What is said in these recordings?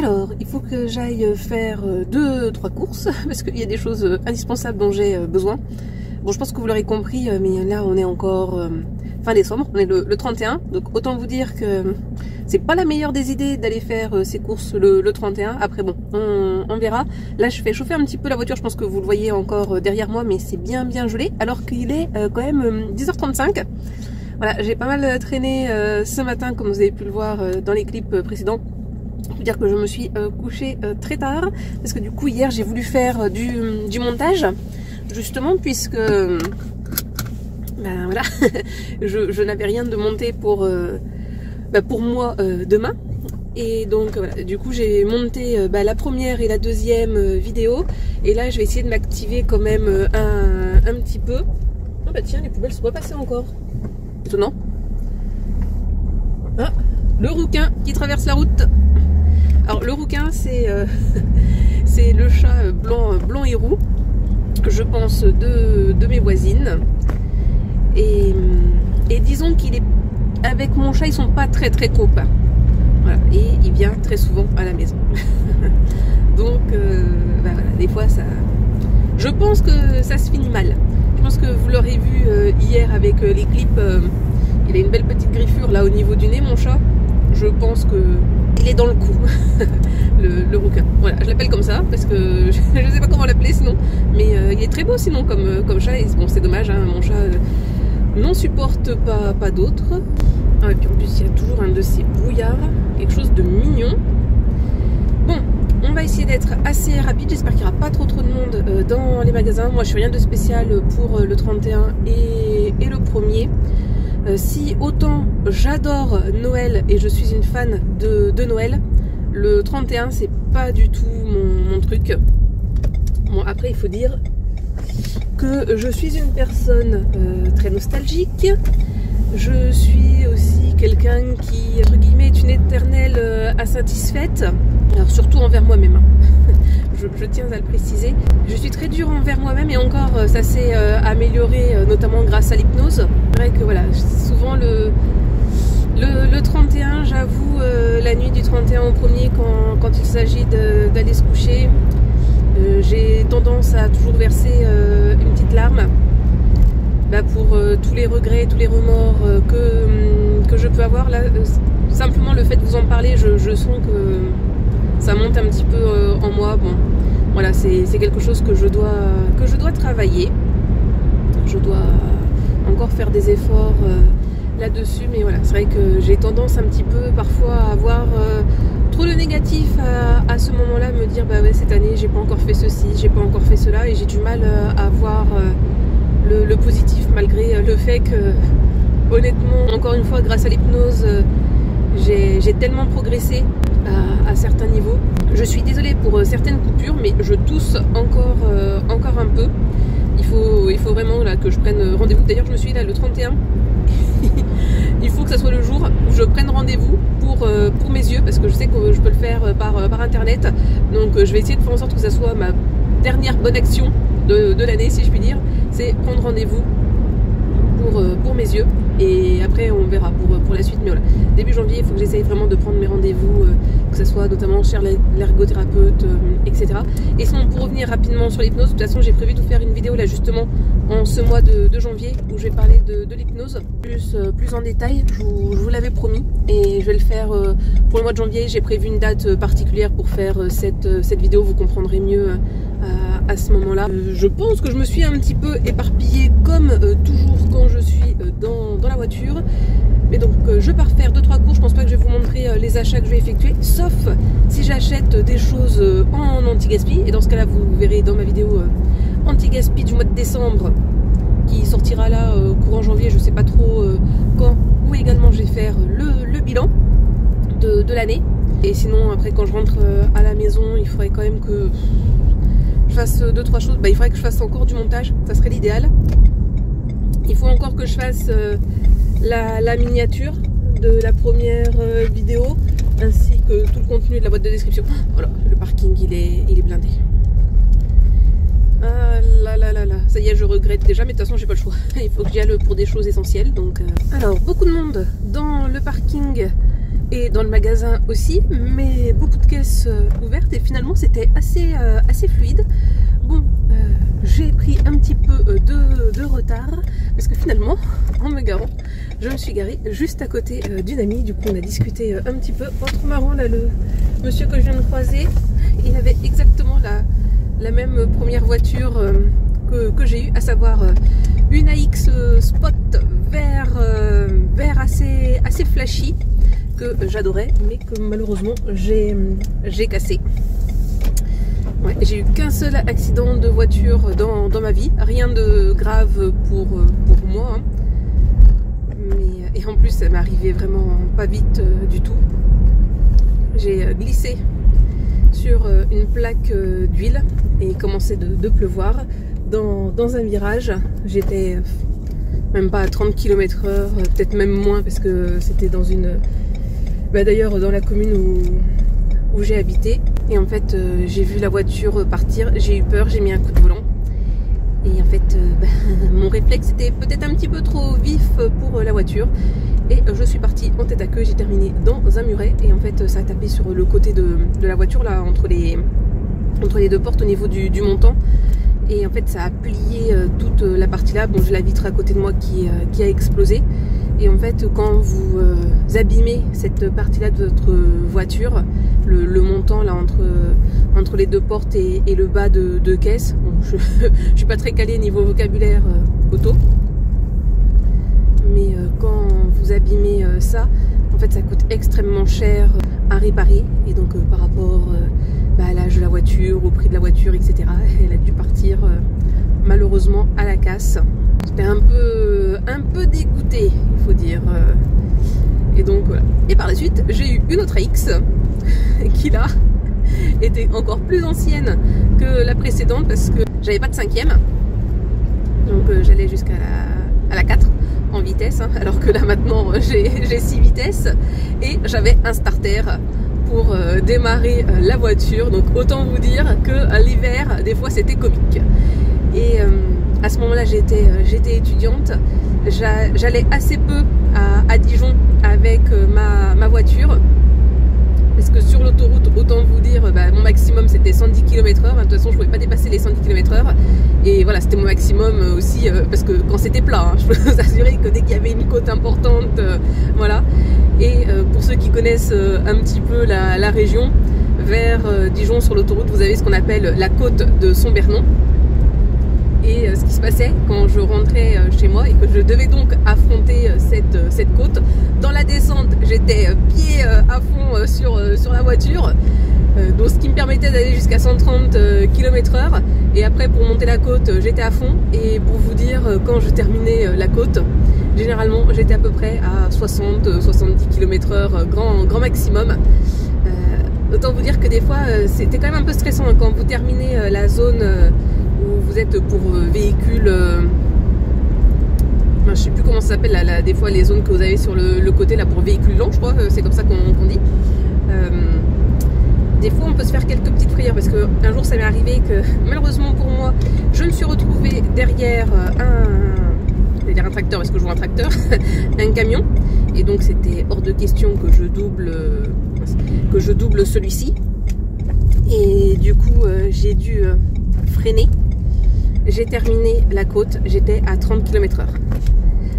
Alors, il faut que j'aille faire 2-3 courses parce qu'il y a des choses indispensables dont j'ai besoin. Bon, je pense que vous l'aurez compris, mais là on est encore fin décembre, on est le 31, donc autant vous dire que c'est pas la meilleure des idées d'aller faire ces courses le 31. Après bon, on verra. Là je fais chauffer un petit peu la voiture, je pense que vous le voyez encore derrière moi, mais c'est bien gelé, alors qu'il est quand même 10h35. Voilà, j'ai pas mal traîné ce matin, comme vous avez pu le voir dans les clips précédents. Je peux dire que je me suis couchée très tard, parce que du coup hier j'ai voulu faire du montage, justement puisque ben voilà, je n'avais rien de monté pour moi demain. Et donc voilà, du coup j'ai monté la première et la deuxième vidéo, et là je vais essayer de m'activer quand même un petit peu. Ah bah tiens, les poubelles sont pas passées encore. Étonnant. Ah, le rouquin qui traverse la route. Alors le rouquin c'est c'est le chat blanc et roux, je pense de mes voisines. Et disons qu'il est avec mon chat, ils sont pas très copains. Voilà, et il vient très souvent à la maison. Donc voilà, des fois ça, je pense que ça se finit mal. Je pense que vous l'aurez vu hier avec les clips, il a une belle petite griffure là au niveau du nez, mon chat. Je pense que il est dans le coup. le rouquin. Voilà, je l'appelle comme ça parce que je ne sais pas comment l'appeler sinon, mais il est très beau sinon comme chat. Et bon, c'est dommage, hein, mon chat n'en supporte pas d'autres. Ah, et puis en plus il y a toujours un de ces brouillards, quelque chose de mignon. Bon, on va essayer d'être assez rapide, j'espère qu'il n'y aura pas trop de monde dans les magasins. Moi je fais rien de spécial pour le 31 et le 1er. Si autant j'adore Noël et je suis une fan de Noël, le 31 c'est pas du tout mon truc. Bon, après il faut dire que je suis une personne très nostalgique. Je suis aussi quelqu'un qui, entre guillemets, est une éternelle insatisfaite. Alors surtout envers moi-même, hein. je tiens à le préciser. Je suis très dure envers moi-même, et encore ça s'est amélioré, notamment grâce à l'hypnose. C'est vrai que voilà, souvent le 31, j'avoue, la nuit du 31 au 1er, quand il s'agit d'aller se coucher, j'ai tendance à toujours verser une petite larme. Pour tous les regrets, tous les remords que je peux avoir là, simplement le fait de vous en parler, je sens que ça monte un petit peu en moi. Bon, voilà, c'est quelque chose que je dois travailler. Je dois encore faire des efforts là-dessus, mais voilà, c'est vrai que j'ai tendance un petit peu parfois à avoir trop de négatif à ce moment-là, me dire bah ouais, cette année j'ai pas encore fait ceci, j'ai pas encore fait cela, et j'ai du mal à voir le positif, malgré le fait que, honnêtement, encore une fois, grâce à l'hypnose, j'ai tellement progressé à certains niveaux. Je suis désolée pour certaines coupures, mais je tousse encore un peu. Il faut vraiment là, que je prenne rendez-vous. D'ailleurs, je me suis dit là, le 31, il faut que ça soit le jour où je prenne rendez-vous pour mes yeux, parce que je sais que je peux le faire par internet. Donc je vais essayer de faire en sorte que ça soit ma dernière bonne action de l'année, si je puis dire. C'est prendre rendez-vous pour mes yeux, et après on verra pour la suite. Mais voilà, début janvier il faut que j'essaye vraiment de prendre mes rendez-vous, que ce soit notamment chez l'ergothérapeute, etc. Et sinon, pour revenir rapidement sur l'hypnose, de toute façon j'ai prévu de faire une vidéo là justement en ce mois de janvier, où je vais parler de l'hypnose plus en détail. Je vous l'avais promis, et je vais le faire pour le mois de janvier. J'ai prévu une date particulière pour faire cette vidéo, vous comprendrez mieux à ce moment-là. Je pense que je me suis un petit peu éparpillée comme toujours quand je suis dans la voiture. Mais donc je pars faire 2-3 cours. Je pense pas que je vais vous montrer les achats que je vais effectuer, sauf si j'achète des choses en anti-gaspi. Et dans ce cas-là, vous verrez dans ma vidéo anti-gaspi du mois de décembre, qui sortira là courant janvier, je sais pas trop quand, où également je vais faire le bilan de l'année. Et sinon, après, quand je rentre à la maison, il faudrait quand même que je fasse 2-3 choses. Il faudrait que je fasse encore du montage, ça serait l'idéal. Il faut encore que je fasse la miniature de la première vidéo, ainsi que tout le contenu de la boîte de description. Voilà, le parking il est blindé. Ah là, ça y est, je regrette déjà, mais de toute façon j'ai pas le choix. Il faut que j'y aille pour des choses essentielles. Donc alors, beaucoup de monde dans le parking et dans le magasin aussi, mais beaucoup de caisses ouvertes et finalement c'était assez fluide. Bon, j'ai pris un petit peu de retard parce que finalement, en me garant, je me suis garée juste à côté d'une amie. Du coup, on a discuté un petit peu. Oh, trop marrant là, le monsieur que je viens de croiser, il avait exactement la même première voiture que j'ai eue, à savoir une AX Spot vert assez flashy que j'adorais, mais que malheureusement j'ai cassé. Ouais, j'ai eu qu'un seul accident de voiture dans ma vie, rien de grave pour moi, hein. Et en plus ça m'est arrivé vraiment pas vite du tout. J'ai glissé sur une plaque d'huile et il commençait de pleuvoir dans un virage. J'étais même pas à 30 km/h, peut-être même moins parce que c'était dans une... d'ailleurs dans la commune où j'ai habité. Et en fait j'ai vu la voiture partir, j'ai eu peur, j'ai mis un coup de volant. Et en fait mon réflexe était peut-être un petit peu trop vif pour la voiture. Et je suis partie en tête à queue, j'ai terminé dans un muret. Et en fait ça a tapé sur le côté de la voiture, là, entre les deux portes au niveau du montant. Et en fait ça a plié toute la partie là. Bon, j'ai la vitre à côté de moi qui a explosé. Et en fait quand vous abîmez cette partie là de votre voiture, le montant là entre les deux portes et le bas de caisse, bon, je suis pas très calée niveau vocabulaire auto, mais quand vous abîmez ça, en fait ça coûte extrêmement cher à réparer. Et donc par rapport à l'âge de la voiture, au prix de la voiture, etc., elle a dû partir malheureusement à la casse. J'étais un peu dégoûtée, il faut dire. Et donc voilà. Et par la suite, j'ai eu une autre AX qui là était encore plus ancienne que la précédente parce que j'avais pas de 5e. Donc j'allais jusqu'à la 4 en vitesse, hein, alors que là maintenant j'ai 6 vitesses et j'avais un starter pour démarrer la voiture. Donc autant vous dire que l'hiver, des fois c'était comique. Et à ce moment-là, j'étais étudiante. J'allais assez peu à Dijon avec ma voiture. Parce que sur l'autoroute, autant vous dire, mon maximum c'était 110 km/h. De toute façon, je ne pouvais pas dépasser les 110 km/h. Et voilà, c'était mon maximum aussi, parce que quand c'était plat, hein, je peux vous assurer que dès qu'il y avait une côte importante, voilà. Et pour ceux qui connaissent un petit peu la région, vers Dijon sur l'autoroute, vous avez ce qu'on appelle la côte de Sombernon. Et ce qui se passait quand je rentrais chez moi et que je devais donc affronter cette côte, dans la descente j'étais pied à fond sur la voiture, donc ce qui me permettait d'aller jusqu'à 130 km/h, et après pour monter la côte j'étais à fond. Et pour vous dire, quand je terminais la côte, généralement j'étais à peu près à 60-70 km/h grand maximum. Autant vous dire que des fois c'était quand même un peu stressant, hein, quand vous terminez la zone où vous êtes pour véhicules, je sais plus comment ça s'appelle, des fois les zones que vous avez sur le côté là pour véhicules lents, je crois, c'est comme ça qu'on dit. Des fois on peut se faire quelques petites frayeurs parce que un jour ça m'est arrivé que malheureusement pour moi je me suis retrouvée derrière un tracteur, parce que je vois un tracteur, un camion, et donc c'était hors de question que je double celui-ci. Et du coup j'ai dû freiner. J'ai terminé la côte, j'étais à 30 km/h.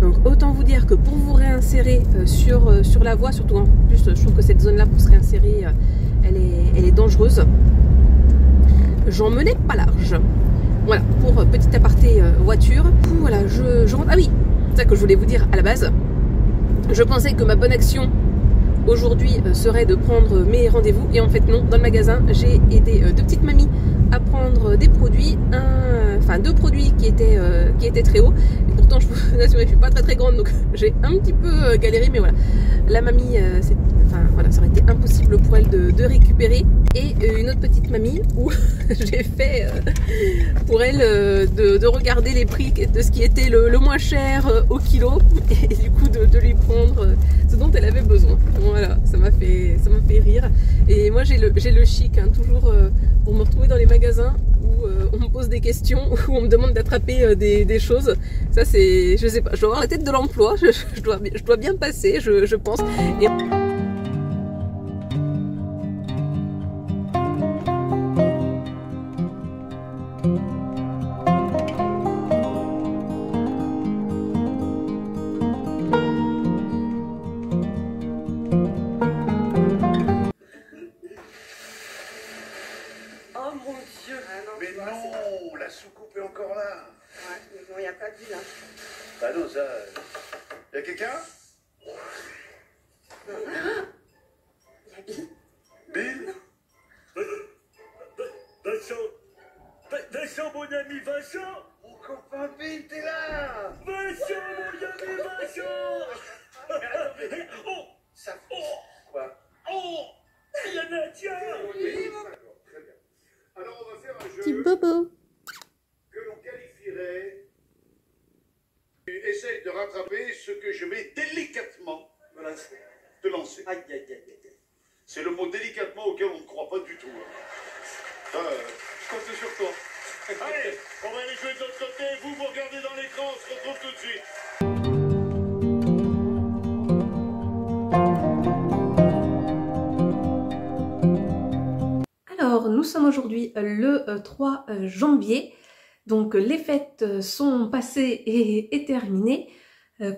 Donc autant vous dire que pour vous réinsérer sur la voie, surtout en plus je trouve que cette zone là pour se réinsérer elle est dangereuse. J'en menais pas large. Voilà, pour petit aparté voiture. Voilà, je rentre. Ah oui, c'est ça que je voulais vous dire à la base. Je pensais que ma bonne action aujourd'hui serait de prendre mes rendez-vous, et en fait non. Dans le magasin j'ai aidé deux petites mamies à prendre des produits, deux produits qui étaient très hauts, et pourtant je peux vous assurer que je suis pas très grande, donc j'ai un petit peu galéré, mais voilà, la mamie ça aurait été impossible pour elle de récupérer. Et une autre petite mamie où j'ai fait pour elle de regarder les prix de ce qui était le moins cher au kilo, et du coup de lui prendre ce dont elle avait besoin. Voilà, ça m'a fait rire. Et moi j'ai le chic, hein, toujours pour me retrouver dans les magasins où on me pose des questions, où on me demande d'attraper des choses. Ça c'est, je sais pas, je dois avoir la tête de l'emploi, je dois bien passer, je pense. Et non, ça... Y'a quelqu'un? Bill? Vincent, mon ami Vincent! Mon copain Bill, t'es là! Vincent, mon ami Vincent! Oh! Ça fait quoi? Oh! Il y en a, tiens! Oui, d'accord, très bien. Alors on va faire un Petit jeu bobo. que l'on qualifierait... Essaye de rattraper ce que je vais délicatement te lancer. Aïe, aïe, aïe, aïe. C'est le mot délicatement auquel on ne croit pas du tout. Je compte sur toi. Allez, on va aller jouer de l'autre côté. Vous regardez dans l'écran, on se retrouve tout de suite. Alors, nous sommes aujourd'hui le 3 janvier. Donc, les fêtes sont passées et terminées.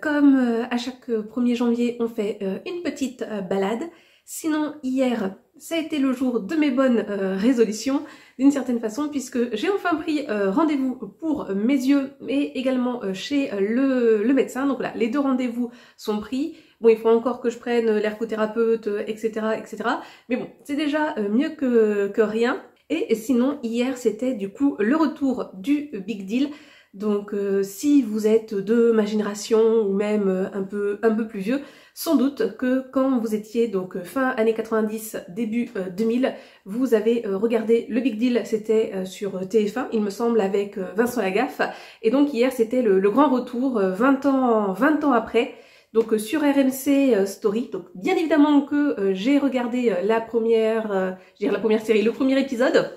Comme à chaque 1er janvier, on fait une petite balade. Sinon, hier, ça a été le jour de mes bonnes résolutions, d'une certaine façon, puisque j'ai enfin pris rendez-vous pour mes yeux, mais également chez le médecin. Donc voilà, les deux rendez-vous sont pris. Bon, il faut encore que je prenne l'ergothérapeute, etc., etc. Mais bon, c'est déjà mieux que rien. Et sinon, hier, c'était du coup le retour du Big Deal. Donc si vous êtes de ma génération ou même un peu plus vieux, sans doute que quand vous étiez donc fin années 90, début 2000, vous avez regardé le Big Deal, c'était sur TF1, il me semble, avec Vincent Lagaffe. Et donc hier, c'était le grand retour 20 ans après. Donc sur RMC Story, donc bien évidemment que j'ai regardé la première série, le premier épisode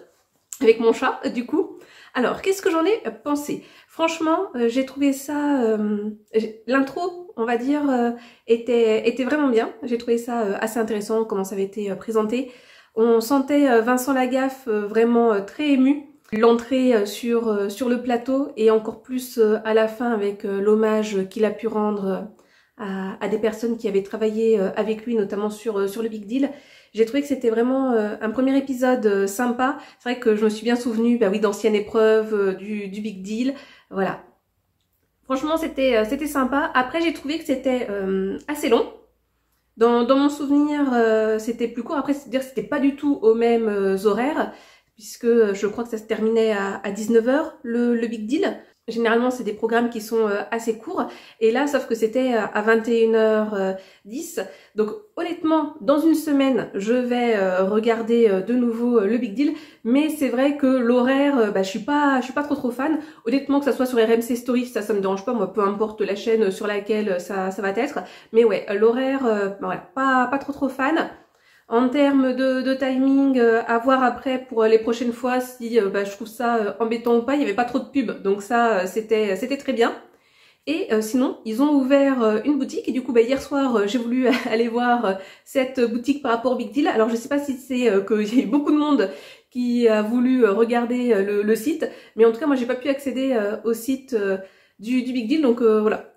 avec mon chat du coup. Alors qu'est-ce que j'en ai pensé? Franchement, j'ai trouvé ça, l'intro, on va dire, était vraiment bien. J'ai trouvé ça assez intéressant comment ça avait été présenté. On sentait Vincent Lagaffe vraiment très ému. L'entrée sur le plateau et encore plus à la fin avec l'hommage qu'il a pu rendre à des personnes qui avaient travaillé avec lui, notamment sur le Big Deal. J'ai trouvé que c'était vraiment un premier épisode sympa. C'est vrai que je me suis bien souvenue, bah oui, d'anciennes épreuves du Big Deal. Voilà. Franchement, c'était sympa. Après, j'ai trouvé que c'était assez long. Dans mon souvenir, c'était plus court. Après, c'est-à-dire que c'était pas du tout aux mêmes horaires, puisque je crois que ça se terminait à 19 h le Big Deal. Généralement, c'est des programmes qui sont assez courts. Et là, sauf que c'était à 21 h 10. Donc, honnêtement, dans une semaine, je vais regarder de nouveau le Big Deal. Mais c'est vrai que l'horaire, je suis pas trop fan. Honnêtement, que ça soit sur RMC Story, ça me dérange pas. Moi, peu importe la chaîne sur laquelle ça va être. Mais ouais, l'horaire, voilà, pas trop fan. En termes de timing, à voir après pour les prochaines fois si je trouve ça embêtant ou pas. Il n'y avait pas trop de pubs, donc ça c'était très bien. Et sinon, ils ont ouvert une boutique et du coup hier soir j'ai voulu aller voir cette boutique par rapport au Big Deal. Alors je sais pas si c'est qu'il y a eu beaucoup de monde qui a voulu regarder le site, mais en tout cas moi j'ai pas pu accéder au site du Big Deal, donc voilà.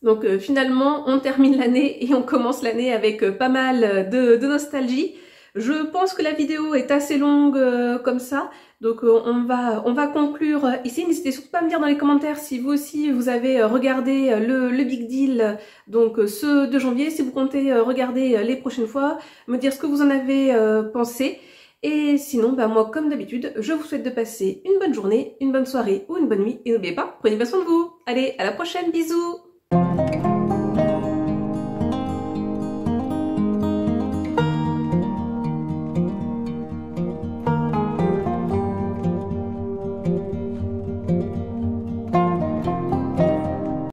Donc finalement, on termine l'année et on commence l'année avec pas mal de nostalgie. Je pense que la vidéo est assez longue comme ça, donc on va conclure ici. N'hésitez surtout pas à me dire dans les commentaires si vous aussi vous avez regardé le Big Deal, donc ce 2 janvier, si vous comptez regarder les prochaines fois, me dire ce que vous en avez pensé. Et sinon, moi comme d'habitude, je vous souhaite de passer une bonne journée, une bonne soirée ou une bonne nuit. Et n'oubliez pas, prenez bien soin de vous. Allez, à la prochaine, bisous!